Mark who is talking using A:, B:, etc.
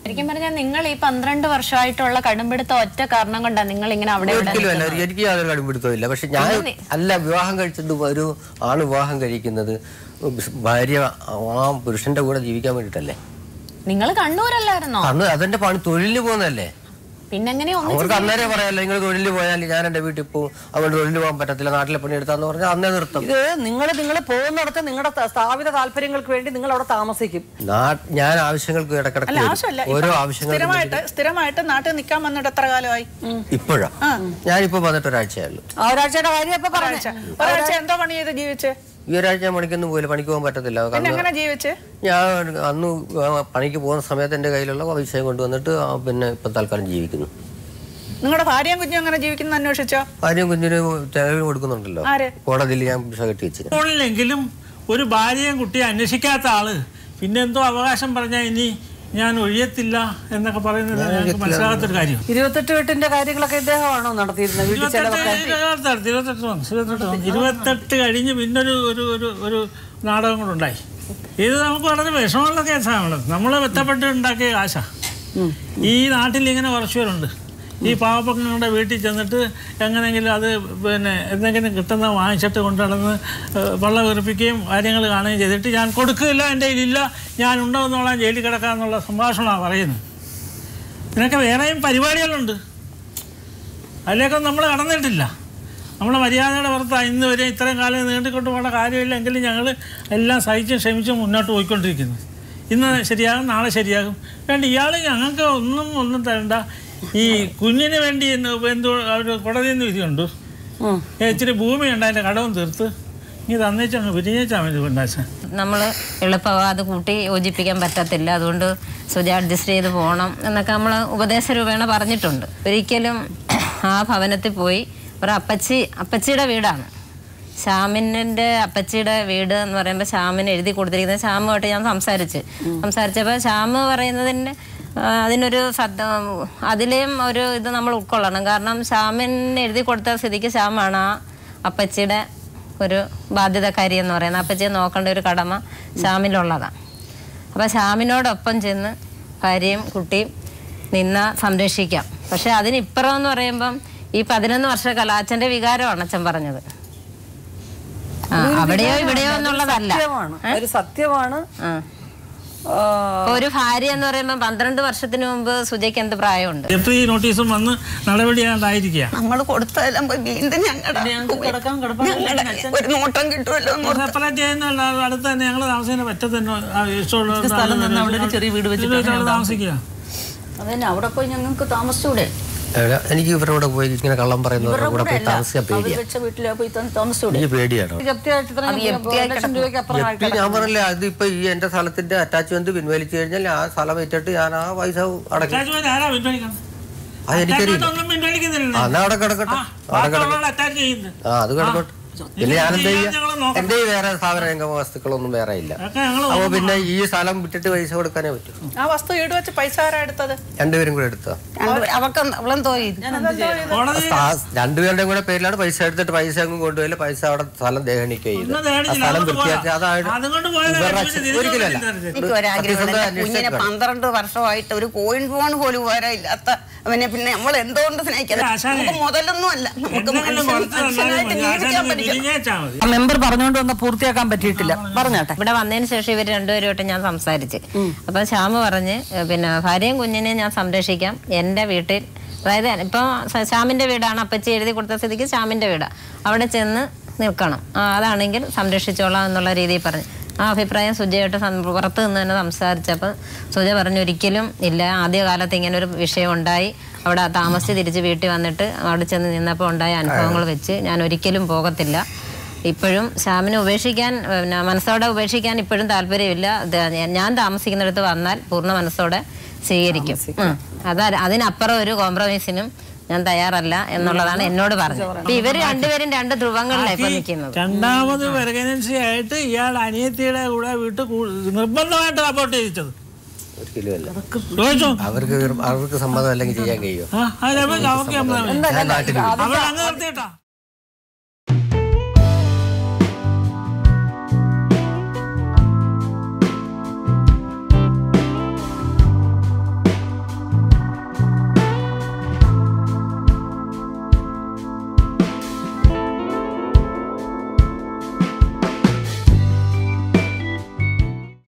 A: ശരിക്കും പറഞ്ഞാൽ നിങ്ങൾ ഈ 12 വർഷമായിട്ടുള്ള കടുംപിടുത്തം ഒറ്റ കാരണം കൊണ്ടാണ് നിങ്ങൾ ഇങ്ങനെ അവിടെ
B: എനിക്ക് യാതൊരു കടുംപിടുത്തമില്ല. പക്ഷെ ഞാൻ അല്ല വിവാഹം കഴിച്ചത് ഒരു ആണ് വിവാഹം കഴിക്കുന്നത് ഭാര്യ ആ പുരുഷന്റെ കൂടെ ജീവിക്കാൻ വേണ്ടിട്ടല്ലേ.
A: നിങ്ങൾ കണ്ണൂരല്ലായിരുന്നോ?
B: അതെന്റെ പണി തൊഴിലിന് പോകുന്നതല്ലേ.
A: പിന്നെങ്ങനെ
B: അവർക്ക് അന്നേരം പറയാല്ലോ നിങ്ങൾ തൊഴിലിന് പോയാൽ ഞാൻ എന്റെ വീട്ടിൽ പോകും, അതുകൊണ്ട് തൊഴിലിന് പോകാൻ പറ്റത്തില്ല, നാട്ടിലെ പണി എടുത്താന്ന് പറഞ്ഞാൽ അന്നേ നിർത്തും.
C: ഇത് നിങ്ങൾ പോകുന്നിടത്ത് നിങ്ങളുടെ സ്ഥാപിത താല്പര്യങ്ങൾക്ക് വേണ്ടി നിങ്ങൾ അവിടെ താമസിക്കും.
B: ഞാൻ ആവശ്യങ്ങൾക്ക് ഇടക്കിടക്ക് ഓരോ ആവശ്യങ്ങൾ
D: സ്ഥിരമായിട്ട് നാട്ടിൽ നിൽക്കാൻ വന്നിട്ട് എത്ര കാലമായി?
B: ഇപ്പോഴാ ഞാനിപ്പോ വന്നിട്ട് ഒരാഴ്ചയായുള്ളൂ.
C: ഒരാഴ്ചയുടെ കാര്യം ഇപ്പൊ
D: ഒരാഴ്ച എന്തോ പണി ചെയ്ത് ജീവിച്ച്?
B: ഈ ഒരാഴ്ച പണിക്കൊന്നും പോയില്ല, പണിക്ക് പോകാൻ പറ്റത്തില്ല. ഞാൻ അന്ന് പണിക്ക് പോകുന്ന സമയത്ത് എന്റെ കയ്യിലുള്ള പൈസ കൊണ്ടുവന്നിട്ട് പിന്നെ ഇപ്പൊ തൽക്കാലം ജീവിക്കുന്നു.
D: നിങ്ങളുടെ ഭാര്യയും കുഞ്ഞും അങ്ങനെ ജീവിക്കുന്ന അന്വേഷിച്ചോ?
B: ഭാര്യയും കുഞ്ഞിന് ചെലവിന് കൊടുക്കുന്നുണ്ടല്ലോ, കോടതിയിൽ ഞാൻ പൈസ കെട്ടി വെച്ചിട്ട്.
E: ഒരു ഭാര്യയും കുട്ടിയെ അന്വേഷിക്കാത്ത ആള് പിന്നെന്തോ അവകാശം പറഞ്ഞാൽ ഇനി ഞാൻ ഒഴിയത്തില്ല എന്നൊക്കെ പറയുന്നത് ഞങ്ങൾക്ക് മനസ്സിലാകാത്തൊരു കാര്യം.
C: 28 വീട്ടിന്റെ കാര്യങ്ങളൊക്കെ ഇദ്ദേഹമാണോ നടത്തിയിരുന്നത്?
E: 28 കഴിഞ്ഞ് പിന്നൊരു ഒരു നാടകം കൂടെ ഉണ്ടായി. ഇത് നമുക്ക് വളരെ വിഷമമുള്ള കേസാണ്. നമ്മളെ ബന്ധപ്പെട്ട് ഉണ്ടാക്കിയ കാശ. ഈ നാട്ടിൽ ഇങ്ങനെ കുറച്ച് പേരുണ്ട്. ഈ പാവപ്പെട്ടവരുടെ വീട്ടിൽ ചെന്നിട്ട് എങ്ങനെയെങ്കിലും അത് പിന്നെ എന്തെങ്കിലും കിട്ടുന്ന വാങ്ങിച്ചിട്ട് കൊണ്ടുനടന്ന് വെള്ളം വീർപ്പിക്കുകയും കാര്യങ്ങൾ കാണുകയും ചെയ്തിട്ട് ഞാൻ കൊടുക്കില്ല, എൻ്റെ കയ്യിലില്ല, ഞാൻ ഉണ്ടോന്നോളാം, ജയിലിൽ കിടക്കാമെന്നുള്ള സംഭാഷണമാണ് പറയുന്നത്. ഇതിനൊക്കെ വേറെയും പരിപാടികളുണ്ട്, അതിലേക്കൊന്നും നമ്മൾ കടന്നിട്ടില്ല. നമ്മുടെ മര്യാദയുടെ പുറത്ത് ഇന്ന് വരെ ഇത്രയും കാലം നീണ്ടിക്കൊണ്ട് പോകേണ്ട കാര്യമില്ല. എങ്കിലും ഞങ്ങൾ എല്ലാം സഹിച്ചും ക്ഷമിച്ചും മുന്നോട്ട് പോയിക്കൊണ്ടിരിക്കുന്നു. ഇന്ന് ശരിയാകും, നാളെ ശരിയാകും. വേണ്ട ഇയാൾ ഞങ്ങൾക്ക് ഒന്നും തരണ്ട. ഈ കുഞ്ഞിന് വേണ്ടി എന്തോ അവർ കോടതിയിൽ നിന്ന് വിധിയുണ്ട്, ഇച്ചിരി ഭൂമിയുണ്ട്, അതിൻ്റെ കടവും തീർത്ത് ഇനി തന്നേച്ചങ്ങ് പിരിഞ്ഞേച്ചാൽ മതി. കൊണ്ടാച്ച
F: നമ്മൾ എളുപ്പമാ അത് കൂട്ടി യോജിപ്പിക്കാൻ പറ്റത്തില്ല, അതുകൊണ്ട് സുജ അഡ്ജസ്റ്റ് ചെയ്ത് പോകണം എന്നൊക്കെ നമ്മൾ ഉപദേശ രൂപേണ പറഞ്ഞിട്ടുണ്ട്. ഒരിക്കലും ആ ഭവനത്തിൽ പോയി ഒരു അപ്പച്ചിയുടെ വീടാണ്, ശ്യാമിൻ്റെ അപ്പച്ചിയുടെ വീട് എന്ന് പറയുമ്പോൾ ശ്യാമിന് എഴുതി കൊടുത്തിരിക്കുന്നത്. ശ്യാമുമായിട്ട് ഞാൻ സംസാരിച്ചപ്പോൾ ശ്യാമ് പറയുന്നതിൻ്റെ അതിനൊരു അതിലെയും ഒരു ഇത് നമ്മൾ ഉൾക്കൊള്ളണം. കാരണം ശ്യാമിന് എഴുതി കൊടുത്ത സ്ഥിതിക്ക് ശ്യാമാണ് ആ അപ്പച്ചിയുടെ ഒരു ബാധ്യതക്കാരി എന്ന് പറയുന്നത്. അപ്പച്ചിയെ നോക്കേണ്ട ഒരു കടമ ശ്യാമിലുള്ളതാണ്. അപ്പോൾ ശ്യാമിനോടൊപ്പം ചെന്ന് ഭാര്യയും കുട്ടിയും സംരക്ഷിക്കാം. പക്ഷെ അതിനിപ്പുറം എന്ന് പറയുമ്പം ഈ 11 വർഷക്കാലം അച്ഛൻ്റെ വികാരമാണ് അച്ഛൻ പറഞ്ഞത്. അവിടെയോ ഇവിടെയോ എന്നുള്ളതല്ല,
C: ഒരു സത്യമാണ്.
F: ഒരു ഭാര്യ എന്ന് പറയുമ്പോൾ 12 വർഷത്തിന് മുമ്പ് സുജയ്ക്ക് എന്ത് പ്രായമുണ്ട്?
E: നോട്ടീസും വന്ന് നടപടിയാണ്ടായിരിക്കുക.
D: നമ്മൾ കൊടുത്തതെല്ലാം വീണ്ടും ഒരു നോട്ടം കിട്ടുമല്ലോ.
E: സെപ്പറേറ്റ് ചെയ്യുന്ന അടുത്ത് തന്നെ ഞങ്ങൾ താമസിക്കുന്ന പറ്റത്തന്നെ
C: ചെറിയ വീട് വെച്ചിട്ട്
E: താമസിക്കുക.
C: അതന്നെ അവിടെ പോയി ഞങ്ങൾക്ക് താമസിച്ചൂടെ?
B: എനിക്ക് ഇവരോട് പോയി ഇങ്ങനെ കള്ളം പറയുന്നവരുടെ കൂടെ പോയി താമസിക്കാൻ പേടിയാണ്. ഞാൻ പറഞ്ഞില്ല, അതിപ്പോ ഈ എന്റെ സ്ഥലത്തിന്റെ അറ്റാച്ച്മെന്റ് പിൻവലിച്ചു കഴിഞ്ഞാൽ ആ സ്ഥലം വെച്ചിട്ട് ഞാൻ ആ പൈസ അടയ്ക്കും. അതെനിക്കറിയില്ല. എന്നാ അവിടെ കിടക്കട്ടെ, അത് കിടക്കട്ടെ. പിന്നെ ഞാനെന്താ ചെയ്യാ, എന്റെ വേറെ സ്ഥാപന വസ്തുക്കളൊന്നും വേറെ ഇല്ല. അപ്പൊ പിന്നെ ഈ സ്ഥലം വിട്ടിട്ട് പൈസ കൊടുക്കാനേ പറ്റും.
D: ആ വസ്തു ഈട് വെച്ച് പൈസ ആരാ എടുത്തത്?
B: രണ്ടുപേരും കൂടെ എടുത്താ. രണ്ടുപേരുടെയും കൂടെ പേരിലാണ് പൈസ എടുത്തിട്ട് പൈസ അങ്ങ് കൊണ്ടുപോയില്ല. പൈസ അവിടെ സ്ഥലം ദേഹണിക്കുക ചെയ്ത് ആ സ്ഥലം വൃത്തിയാക്കി. അതായത് ഒരിക്കലല്ല.
G: 12 വർഷമായിട്ട് ഒരു കോയിൻ ഫോൺ പോലും വേറെ ഇല്ലാത്ത അവനെ പിന്നെ നമ്മൾ എന്തുകൊണ്ട് സ്നേഹിക്കുന്നത്? മുതലൊന്നും അല്ല,
C: മെമ്പർ പറഞ്ഞുകൊണ്ട് വന്ന പൂർത്തിയാക്കാൻ പറ്റിയിട്ടില്ല. പറഞ്ഞാട്ടെ.
F: ഇവിടെ വന്നതിന് ശേഷം ഇവർ രണ്ടുപേരുമായിട്ട് ഞാൻ സംസാരിച്ച്, അപ്പൊ ശ്യാമ് പറഞ്ഞ് പിന്നെ ഭാര്യയും കുഞ്ഞിനെയും ഞാൻ സംരക്ഷിക്കാം, എൻ്റെ വീട്ടിൽ, അതായത് ഇപ്പൊ ശ്യാമിന്റെ വീടാണ്, അപ്പച്ചി എഴുതി കൊടുത്ത സ്ഥിതിക്ക് ശ്യാമിന്റെ വീടാ, അവിടെ ചെന്ന് നിൽക്കണം, അതാണെങ്കിൽ സംരക്ഷിച്ചോളാം എന്നുള്ള രീതിയിൽ പറഞ്ഞു. ആ അഭിപ്രായം സുജയായിട്ട് പുറത്ത് നിന്ന് തന്നെ സംസാരിച്ചപ്പോൾ സുജ പറഞ്ഞു ഒരിക്കലും ഇല്ല, ആദ്യകാലത്ത് ഇങ്ങനെ ഒരു വിഷയം ഉണ്ടായി, അവിടെ താമസിച്ച് തിരിച്ച് വീട്ടിൽ വന്നിട്ട് അവിടെ ചെന്ന് നിന്നപ്പോൾ ഉണ്ടായ അനുഭവങ്ങൾ വെച്ച് ഞാൻ ഒരിക്കലും പോകത്തില്ല. ഇപ്പോഴും ശ്യാമിനെ ഉപേക്ഷിക്കാൻ, മനസ്സോടെ ഉപേക്ഷിക്കാൻ ഇപ്പോഴും താല്പര്യമില്ല. ഞാൻ താമസിക്കുന്നിടത്ത് വന്നാൽ പൂർണ്ണ മനസ്സോടെ സ്വീകരിക്കും. അതിനപ്പുറം ഒരു കോംപ്രമൈസിനും ഞാൻ തയ്യാറല്ല എന്നുള്ളതാണ് എന്നോട് പറഞ്ഞത്. ഇവര് രണ്ടുപേരും രണ്ട് ധ്രുവങ്ങളിലാണ് ഇപ്പൊ നിൽക്കുന്നത്.
E: രണ്ടാമത് പ്രഗ്നൻസി ആയിട്ട് ഇയാൾ അനിയത്തിയുടെ കൂടെ വീട്ടിൽ നിർബന്ധമായിട്ട് സപ്പോർട്ട് ചെയ്യിച്ചത്
B: അവർക്ക് സമ്മതം അല്ലെങ്കിൽ ചെയ്യാൻ കഴിയുമോ?
E: അവർക്ക്